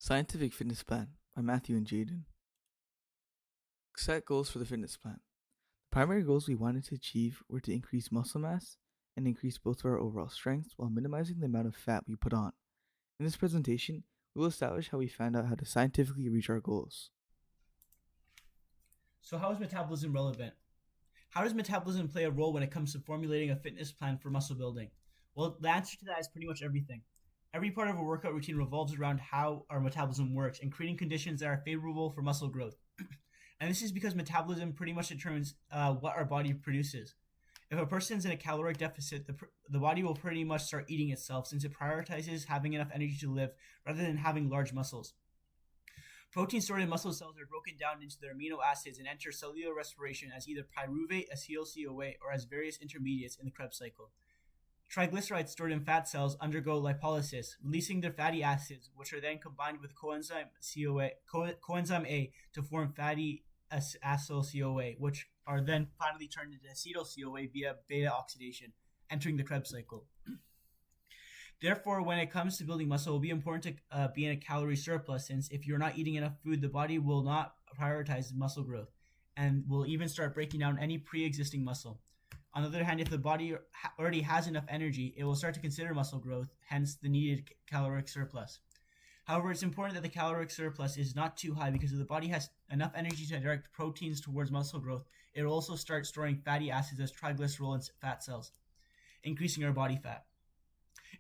Scientific Fitness Plan by Matthew and Jaden. Set goals for the fitness plan. The primary goals we wanted to achieve were to increase muscle mass and increase both of our overall strengths while minimizing the amount of fat we put on. In this presentation, we will establish how we found out how to scientifically reach our goals. So how is metabolism relevant? How does metabolism play a role when it comes to formulating a fitness plan for muscle building? Well, the answer to that is pretty much everything. Every part of a workout routine revolves around how our metabolism works and creating conditions that are favorable for muscle growth. And this is because metabolism pretty much determines what our body produces. If a person's in a caloric deficit, the body will pretty much start eating itself since it prioritizes having enough energy to live rather than having large muscles. Proteins stored in muscle cells are broken down into their amino acids and enter cellular respiration as either pyruvate, acetyl-CoA, or as various intermediates in the Krebs cycle. Triglycerides stored in fat cells undergo lipolysis, releasing their fatty acids, which are then combined with coenzyme A to form fatty acyl-CoA, which are then finally turned into acetyl-CoA via beta oxidation, entering the Krebs cycle. Therefore, when it comes to building muscle, it will be important to be in a calorie surplus, since if you're not eating enough food, the body will not prioritize muscle growth and will even start breaking down any pre-existing muscle. On the other hand, if the body already has enough energy, it will start to consider muscle growth, hence the needed caloric surplus. However, it's important that the caloric surplus is not too high, because if the body has enough energy to direct proteins towards muscle growth, it will also start storing fatty acids as triglycerol in fat cells, increasing our body fat.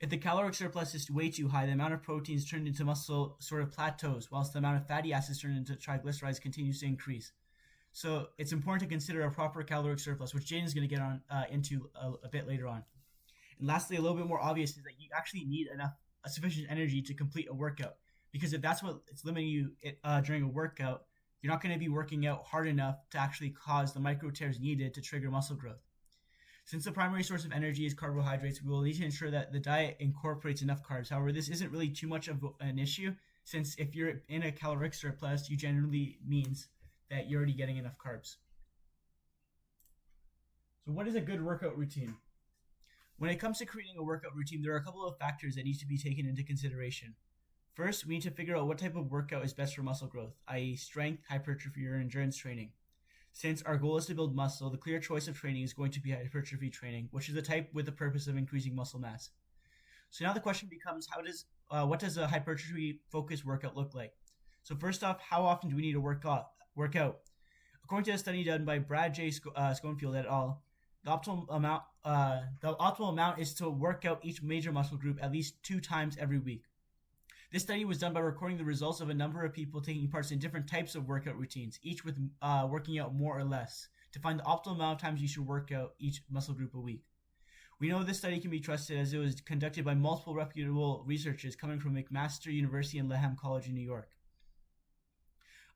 If the caloric surplus is way too high, the amount of proteins turned into muscle sort of plateaus, whilst the amount of fatty acids turned into triglycerides continues to increase. So it's important to consider a proper caloric surplus, which Jaden is going to get into a bit later on. And lastly, a little bit more obvious is that you actually need sufficient energy to complete a workout, because if that's what it's limiting you during a workout, you're not going to be working out hard enough to actually cause the micro tears needed to trigger muscle growth. Since the primary source of energy is carbohydrates, we will need to ensure that the diet incorporates enough carbs. However, this isn't really too much of an issue, since if you're in a caloric surplus, you generally means that you're already getting enough carbs. So what is a good workout routine? When it comes to creating a workout routine, there are a couple of factors that need to be taken into consideration. First, we need to figure out what type of workout is best for muscle growth, i.e. strength, hypertrophy, or endurance training. Since our goal is to build muscle, the clear choice of training is going to be hypertrophy training, which is the type with the purpose of increasing muscle mass. So now the question becomes, what does a hypertrophy focused workout look like? So first off, how often do we need to work out? According to a study done by Brad J. Schoenfield et al., the optimal amount is to work out each major muscle group at least 2 times every week. This study was done by recording the results of a number of people taking parts in different types of workout routines, each with working out more or less, to find the optimal amount of times you should work out each muscle group a week. We know this study can be trusted as it was conducted by multiple reputable researchers coming from McMaster University and Leham College in New York.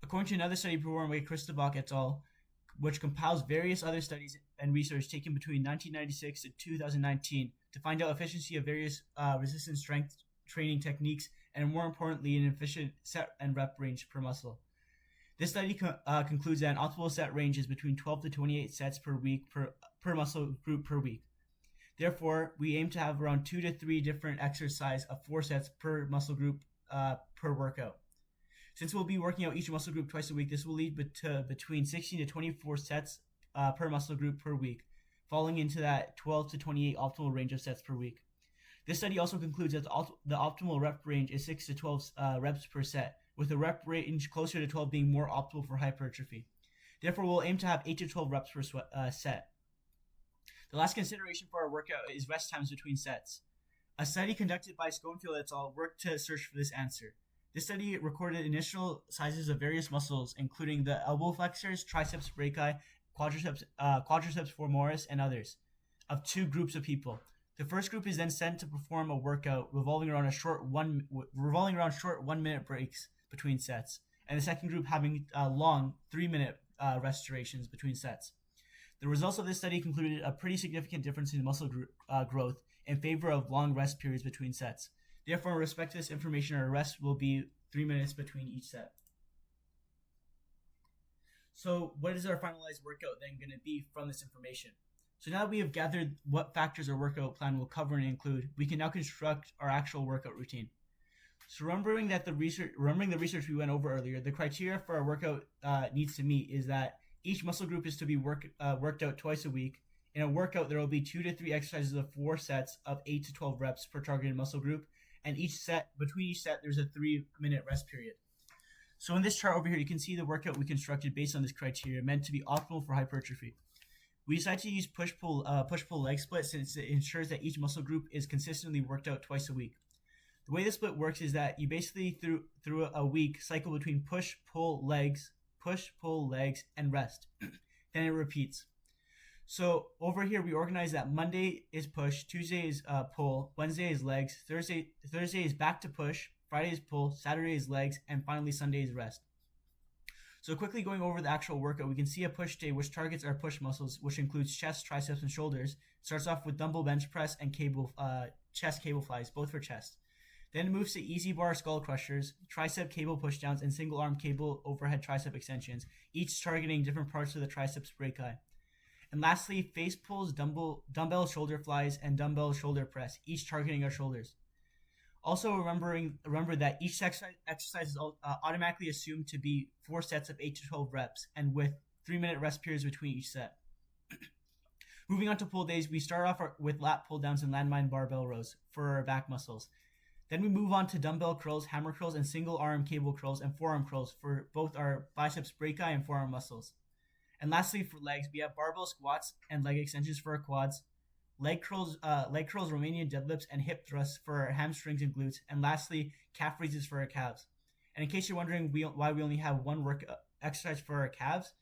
According to another study performed by Christobach et al., which compiles various other studies and research taken between 1996 and 2019 to find out efficiency of various resistance strength training techniques, and more importantly, an efficient set and rep range per muscle. This study concludes that an optimal set range is between 12 to 28 sets per week per muscle group per week. Therefore, we aim to have around 2 to 3 different exercise of 4 sets per muscle group per workout. Since we'll be working out each muscle group twice a week, this will lead to between 16 to 24 sets per muscle group per week, falling into that 12 to 28 optimal range of sets per week. This study also concludes that the optimal rep range is 6 to 12 reps per set, with the rep range closer to 12 being more optimal for hypertrophy. Therefore, we'll aim to have 8 to 12 reps per set. The last consideration for our workout is rest times between sets. A study conducted by Schoenfield et al. Worked to search for this answer. This study recorded initial sizes of various muscles, including the elbow flexors, triceps brachii, quadriceps femoris, and others, of 2 groups of people. The first group is then sent to perform a workout revolving around short 1-minute breaks between sets, and the second group having long 3-minute restorations between sets. The results of this study concluded a pretty significant difference in muscle growth in favor of long rest periods between sets. Therefore, in respect to this information, our rest will be 3 minutes between each set. So what is our finalized workout then going to be from this information? So now that we have gathered what factors our workout plan will cover and include, we can now construct our actual workout routine. So remembering the research we went over earlier, the criteria for our workout needs to meet is that each muscle group is to be worked out twice a week. In a workout, there will be 2 to 3 exercises of 4 sets of 8 to 12 reps per targeted muscle group, and between each set, there's a 3-minute rest period. So in this chart over here, you can see the workout we constructed based on this criteria, meant to be optimal for hypertrophy. We decided to use push pull leg split since it ensures that each muscle group is consistently worked out twice a week. The way the split works is that you basically through a week cycle between push pull legs, and rest. Then it repeats. So over here we organize that Monday is push, Tuesday is pull, Wednesday is legs, Thursday is back to push, Friday is pull, Saturday is legs, and finally Sunday is rest. So quickly going over the actual workout, we can see a push day which targets our push muscles, which includes chest, triceps, and shoulders. Starts off with dumbbell bench press and chest cable flies, both for chest. Then it moves to easy bar skull crushers, tricep cable pushdowns, and single arm cable overhead tricep extensions, each targeting different parts of the triceps brachii. And lastly, face pulls, dumbbell shoulder flies, and dumbbell shoulder press, each targeting our shoulders. Also, remember that each exercise is automatically assumed to be 4 sets of 8 to 12 reps, and with 3-minute rest periods between each set. Moving on to pull days, we start off with lat pull downs and landmine barbell rows for our back muscles. Then we move on to dumbbell curls, hammer curls, and single arm cable curls and forearm curls for both our biceps brachii and forearm muscles. And lastly, for legs, we have barbell squats and leg extensions for our quads, leg curls, Romanian deadlifts, and hip thrusts for our hamstrings and glutes. And lastly, calf raises for our calves. And in case you're wondering why we only have one work exercise for our calves,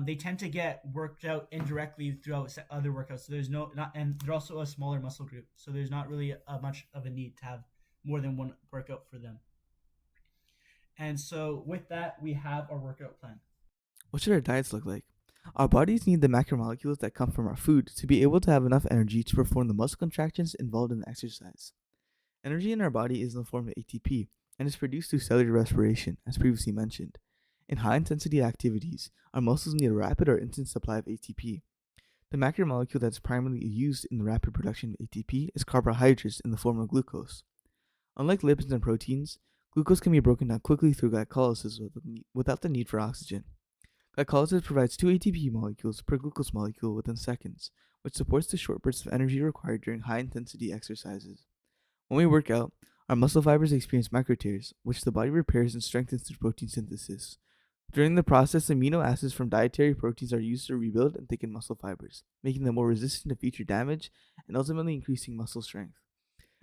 they tend to get worked out indirectly throughout other workouts. So and they're also a smaller muscle group. So there's not really much of a need to have more than one workout for them. And so with that, we have our workout plan. What should our diets look like? Our bodies need the macromolecules that come from our food to be able to have enough energy to perform the muscle contractions involved in the exercise. Energy in our body is in the form of ATP and is produced through cellular respiration, as previously mentioned. In high intensity activities, our muscles need a rapid or instant supply of ATP. The macromolecule that's primarily used in the rapid production of ATP is carbohydrates in the form of glucose. Unlike lipids and proteins, glucose can be broken down quickly through glycolysis without the need for oxygen. Glycolysis provides 2 ATP molecules per glucose molecule within seconds, which supports the short bursts of energy required during high-intensity exercises. When we work out, our muscle fibers experience microtears, which the body repairs and strengthens through protein synthesis. During the process, amino acids from dietary proteins are used to rebuild and thicken muscle fibers, making them more resistant to future damage and ultimately increasing muscle strength.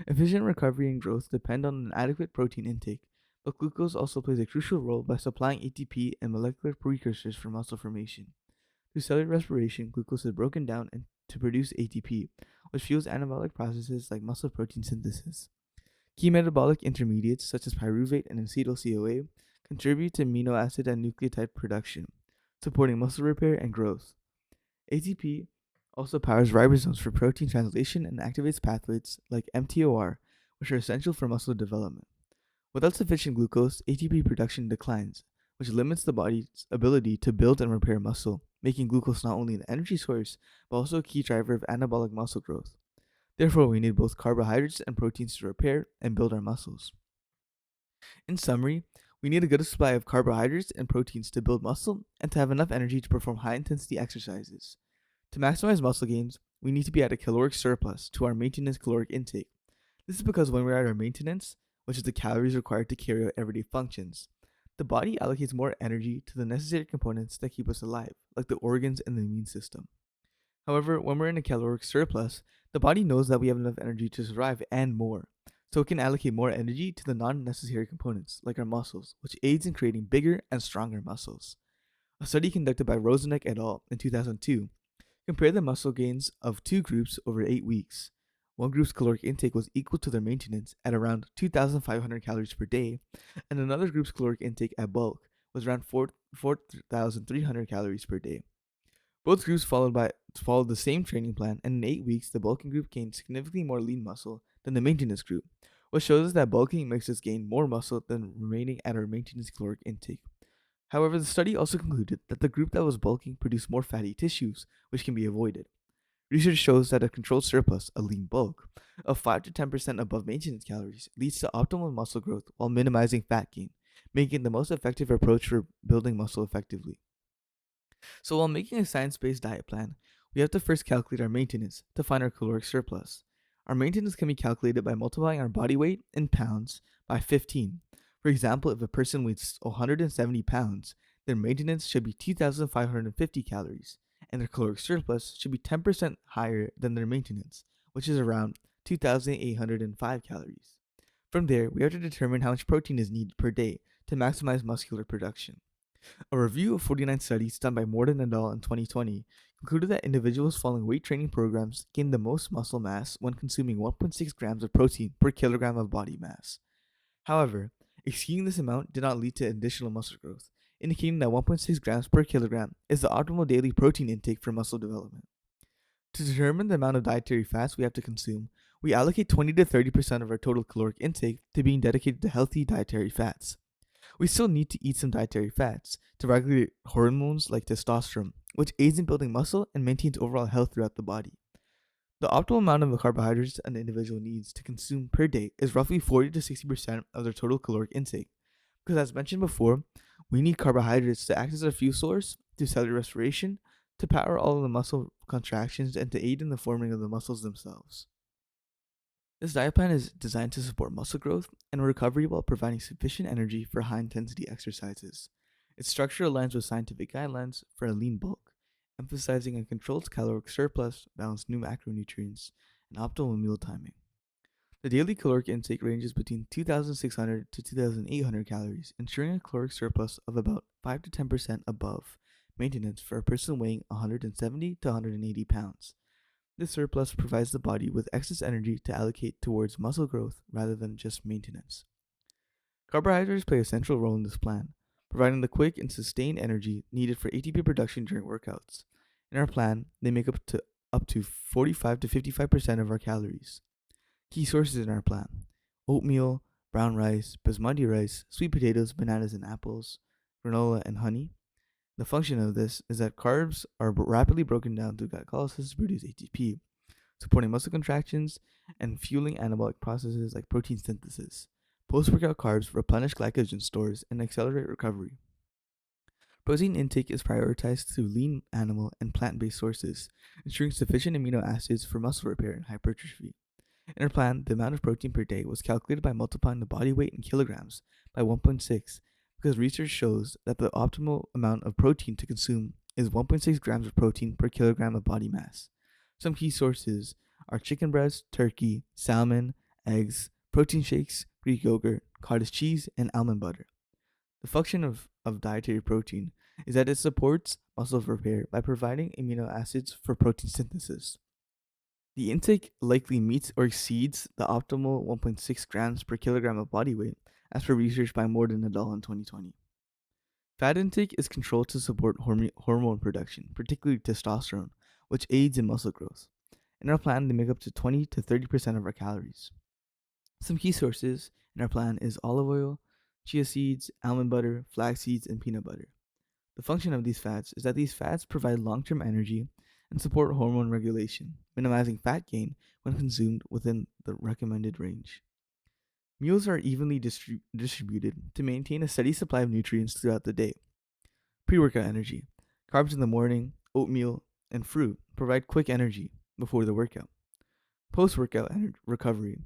Efficient recovery and growth depend on an adequate protein intake, but glucose also plays a crucial role by supplying ATP and molecular precursors for muscle formation. Through cellular respiration, glucose is broken down to produce ATP, which fuels anabolic processes like muscle protein synthesis. Key metabolic intermediates such as pyruvate and acetyl-CoA contribute to amino acid and nucleotide production, supporting muscle repair and growth. ATP also powers ribosomes for protein translation and activates pathways like mTOR, which are essential for muscle development. Without sufficient glucose, ATP production declines, which limits the body's ability to build and repair muscle, making glucose not only an energy source, but also a key driver of anabolic muscle growth. Therefore, we need both carbohydrates and proteins to repair and build our muscles. In summary, we need a good supply of carbohydrates and proteins to build muscle and to have enough energy to perform high intensity exercises. To maximize muscle gains, we need to be at a caloric surplus to our maintenance caloric intake. This is because when we're at our maintenance, which is the calories required to carry out everyday functions, the body allocates more energy to the necessary components that keep us alive, like the organs and the immune system. However, when we're in a caloric surplus, the body knows that we have enough energy to survive and more, so it can allocate more energy to the non-necessary components, like our muscles, which aids in creating bigger and stronger muscles. A study conducted by Rosenek et al. In 2002 compared the muscle gains of 2 groups over 8 weeks. One group's caloric intake was equal to their maintenance at around 2,500 calories per day, and another group's caloric intake at bulk was around 4,300 calories per day. Both groups followed the same training plan, and in 8 weeks, the bulking group gained significantly more lean muscle than the maintenance group, which shows us that bulking makes us gain more muscle than remaining at our maintenance caloric intake. However, the study also concluded that the group that was bulking produced more fatty tissues, which can be avoided. Research shows that a controlled surplus, a lean bulk, of 5 to 10% above maintenance calories leads to optimal muscle growth while minimizing fat gain, making it the most effective approach for building muscle effectively. So, while making a science based diet plan, we have to first calculate our maintenance to find our caloric surplus. Our maintenance can be calculated by multiplying our body weight in pounds by 15. For example, if a person weighs 170 pounds, their maintenance should be 2,550 calories, and their caloric surplus should be 10% higher than their maintenance, which is around 2,805 calories. From there, we have to determine how much protein is needed per day to maximize muscular production. A review of 49 studies done by Morden et al. In 2020 concluded that individuals following weight training programs gained the most muscle mass when consuming 1.6 grams of protein per kilogram of body mass. However, exceeding this amount did not lead to additional muscle growth, indicating that 1.6 grams per kilogram is the optimal daily protein intake for muscle development. To determine the amount of dietary fats we have to consume, we allocate 20 to 30% of our total caloric intake to being dedicated to healthy dietary fats. We still need to eat some dietary fats to regulate hormones like testosterone, which aids in building muscle and maintains overall health throughout the body. The optimal amount of carbohydrates an individual needs to consume per day is roughly 40 to 60% of their total caloric intake. Because, as mentioned before, we need carbohydrates to act as a fuel source, to cellular respiration, to power all of the muscle contractions, and to aid in the forming of the muscles themselves. This diet plan is designed to support muscle growth and recovery while providing sufficient energy for high intensity exercises. Its structure aligns with scientific guidelines for a lean bulk, emphasizing a controlled caloric surplus, balanced new macronutrients, and optimal meal timing. The daily caloric intake ranges between 2,600 to 2,800 calories, ensuring a caloric surplus of about 5 to 10% above maintenance for a person weighing 170 to 180 pounds. This surplus provides the body with excess energy to allocate towards muscle growth rather than just maintenance. Carbohydrates play a central role in this plan, providing the quick and sustained energy needed for ATP production during workouts. In our plan, they make up to 45 to 55% of our calories. Key sources in our plan: oatmeal, brown rice, basmati rice, sweet potatoes, bananas and apples, granola, and honey. The function of this is that carbs are rapidly broken down through glycolysis to produce ATP, supporting muscle contractions and fueling anabolic processes like protein synthesis. Post workout carbs replenish glycogen stores and accelerate recovery. Protein intake is prioritized through lean animal and plant based sources, ensuring sufficient amino acids for muscle repair and hypertrophy. In our plan, the amount of protein per day was calculated by multiplying the body weight in kilograms by 1.6 because research shows that the optimal amount of protein to consume is 1.6 grams of protein per kilogram of body mass. Some key sources are chicken breast, turkey, salmon, eggs, protein shakes, Greek yogurt, cottage cheese, and almond butter. The function of dietary protein is that it supports muscle repair by providing amino acids for protein synthesis. The intake likely meets or exceeds the optimal 1.6 grams per kilogram of body weight, as per research by Morden et al. In 2020. Fat intake is controlled to support hormone production, particularly testosterone, which aids in muscle growth. In our plan, they make up to 20 to 30% of our calories. Some key sources in our plan is olive oil, chia seeds, almond butter, flax seeds, and peanut butter. The function of these fats is that these fats provide long-term energy and support hormone regulation, minimizing fat gain when consumed within the recommended range. Meals are evenly distributed to maintain a steady supply of nutrients throughout the day. Pre-workout energy: carbs in the morning, oatmeal, and fruit provide quick energy before the workout. Post-workout recovery: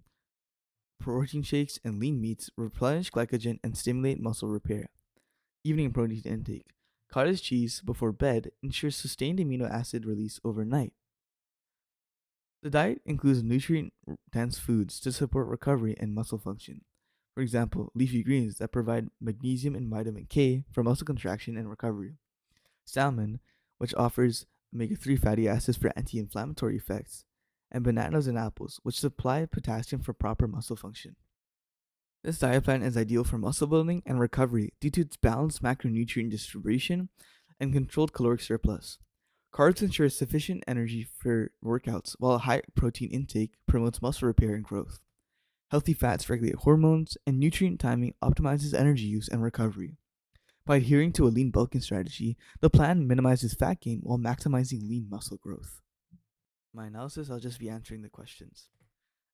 protein shakes and lean meats replenish glycogen and stimulate muscle repair. Evening protein intake: cottage cheese before bed ensures sustained amino acid release overnight. The diet includes nutrient dense foods to support recovery and muscle function. For example, leafy greens that provide magnesium and vitamin K for muscle contraction and recovery. Salmon, which offers omega 3 fatty acids for anti inflammatory effects. And bananas and apples, which supply potassium for proper muscle function. This diet plan is ideal for muscle building and recovery due to its balanced macronutrient distribution and controlled caloric surplus. Carbs ensure sufficient energy for workouts, while a high protein intake promotes muscle repair and growth. Healthy fats regulate hormones, and nutrient timing optimizes energy use and recovery. By adhering to a lean bulking strategy, the plan minimizes fat gain while maximizing lean muscle growth. My analysis, I'll just be answering the questions.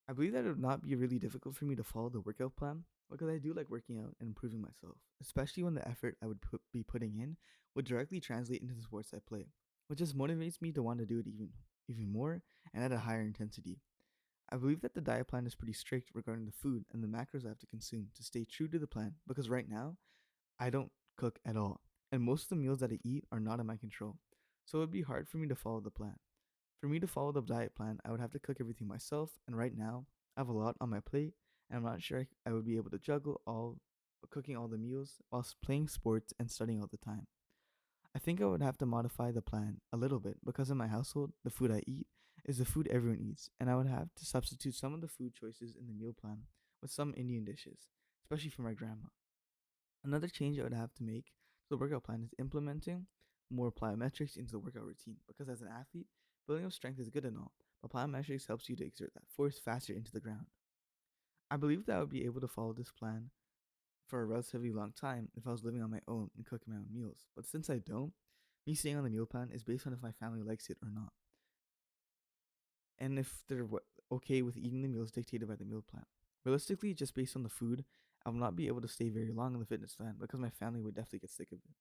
I believe that it would not be really difficult for me to follow the workout plan because I do like working out and improving myself, especially when the effort I would be putting in would directly translate into the sports I play, which just motivates me to want to do it even more and at a higher intensity. I believe that the diet plan is pretty strict regarding the food and the macros I have to consume to stay true to the plan because right now I don't cook at all, and most of the meals that I eat are not in my control, so it would be hard for me to follow the plan. For me to follow the diet plan, I would have to cook everything myself, and right now, I have a lot on my plate, and I'm not sure I would be able to juggle all cooking all the meals whilst playing sports and studying all the time. I think I would have to modify the plan a little bit because in my household, the food I eat is the food everyone eats, and I would have to substitute some of the food choices in the meal plan with some Indian dishes, especially for my grandma. Another change I would have to make to the workout plan is implementing more plyometrics into the workout routine because as an athlete, building up strength is good and all, but plyometrics helps you to exert that force faster into the ground. I believe that I would be able to follow this plan for a relatively long time if I was living on my own and cooking my own meals, but since I don't, me staying on the meal plan is based on if my family likes it or not, and if they're okay with eating the meals dictated by the meal plan. Realistically, just based on the food, I will not be able to stay very long on the fitness plan because my family would definitely get sick of it.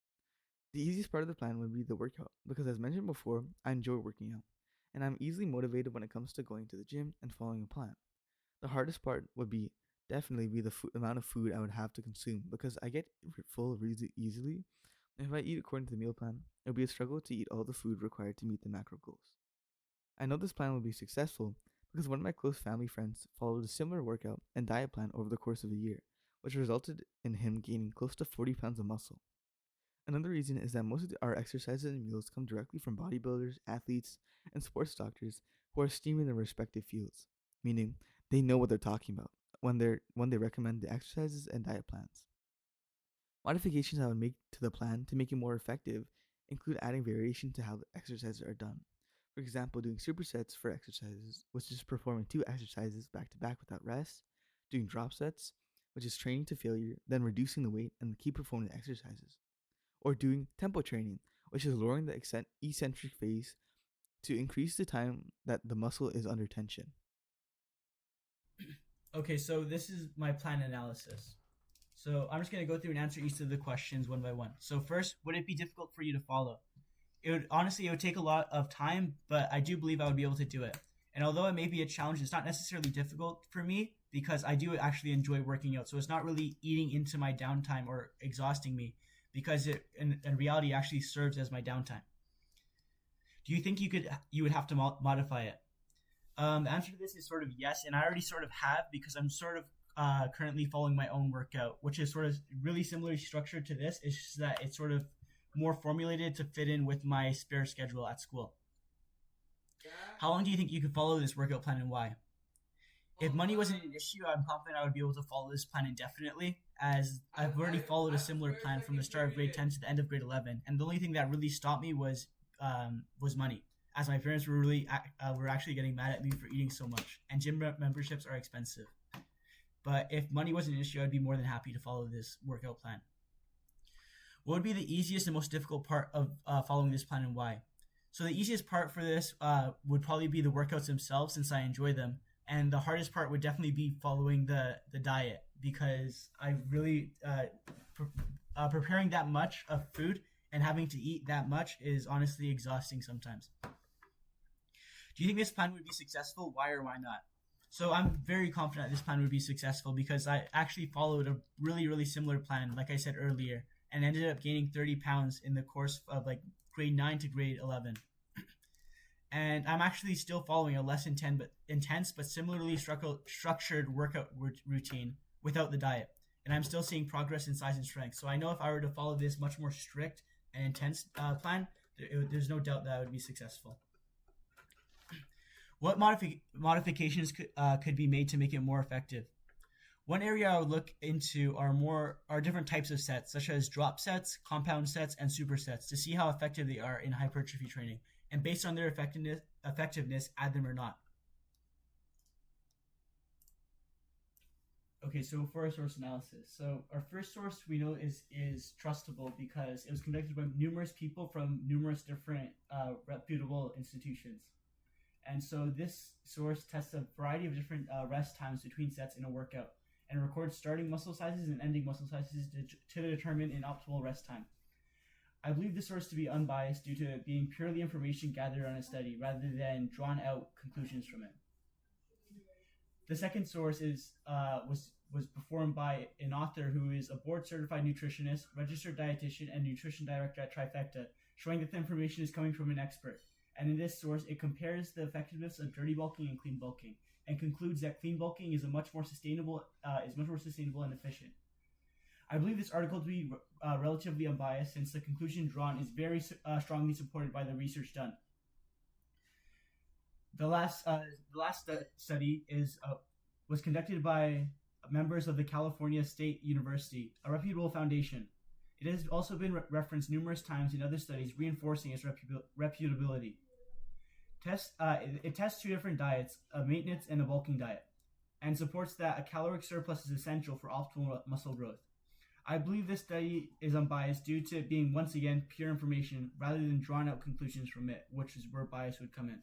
The easiest part of the plan would be the workout, because as mentioned before, I enjoy working out, and I'm easily motivated when it comes to going to the gym and following a plan. The hardest part would be definitely be the amount of food I would have to consume, because I get full really easily, and if I eat according to the meal plan, it would be a struggle to eat all the food required to meet the macro goals. I know this plan will be successful because one of my close family friends followed a similar workout and diet plan over the course of a year, which resulted in him gaining close to 40 pounds of muscle. Another reason is that most of our exercises and meals come directly from bodybuilders, athletes, and sports doctors who are esteemed in their respective fields, meaning they know what they're talking about when they recommend the exercises and diet plans. Modifications I would make to the plan to make it more effective include adding variation to how the exercises are done. For example, doing supersets for exercises, which is performing two exercises back to back without rest, doing drop sets, which is training to failure, then reducing the weight and keep performing the exercises, or doing tempo training, which is lowering the eccentric phase to increase the time that the muscle is under tension. Okay, so this is my plan analysis. So I'm just going to go through and answer each of the questions one by one. So first, would it be difficult for you to follow? It would take a lot of time, but I do believe I would be able to do it. And although it may be a challenge, it's not necessarily difficult for me because I do actually enjoy working out. So it's not really eating into my downtime or exhausting me because it in reality actually serves as my downtime. Do you think you would have to modify it? The answer to this is sort of yes, and I already sort of have because I'm sort of currently following my own workout, which is sort of really similarly structured to this. It's just that it's sort of more formulated to fit in with my spare schedule at school. How long do you think you could follow this workout plan and why? If money wasn't an issue, I'm confident I would be able to follow this plan indefinitely, as I've already followed a similar plan from the start of grade 10 to the end of grade 11, and the only thing that really stopped me was money, as my parents were actually getting mad at me for eating so much, and gym memberships are expensive. But if money wasn't an issue, I'd be more than happy to follow this workout plan. What would be the easiest and most difficult part of following this plan and why? So the easiest part for this would probably be the workouts themselves since I enjoy them. And the hardest part would definitely be following the diet because I really preparing that much of food and having to eat that much is honestly exhausting sometimes. Do you think this plan would be successful? Why or why not? So I'm very confident this plan would be successful because I actually followed a really, really similar plan, like I said earlier, and ended up gaining 30 pounds in the course of like grade 9 to grade 11. And I'm actually still following a less intense but similarly structured workout routine without the diet. And I'm still seeing progress in size and strength. So I know if I were to follow this much more strict and intense plan, there's no doubt that I would be successful. What modifications could be made to make it more effective? One area I would look into are different types of sets, such as drop sets, compound sets, and supersets, to see how effective they are in hypertrophy training, and based on their effectiveness, add them or not. Okay, so for our source analysis, so our first source we know is trustable because it was conducted by numerous people from numerous different reputable institutions. And so this source tests a variety of different rest times between sets in a workout and records starting muscle sizes and ending muscle sizes to determine an optimal rest time. I believe this source to be unbiased due to it being purely information gathered on a study rather than drawn out conclusions from it. The second source was performed by an author who is a board-certified nutritionist, registered dietitian, and nutrition director at Trifecta, showing that the information is coming from an expert. And in this source, it compares the effectiveness of dirty bulking and clean bulking, and concludes that clean bulking is much more sustainable and efficient. I believe this article to be relatively unbiased, since the conclusion drawn is very strongly supported by the research done. The last study was conducted by members of the California State University, a reputable foundation. It has also been referenced numerous times in other studies, reinforcing its reputability. It tests two different diets, a maintenance and a bulking diet, and supports that a caloric surplus is essential for optimal muscle growth. I believe this study is unbiased due to it being, once again, pure information rather than drawn out conclusions from it, which is where bias would come in.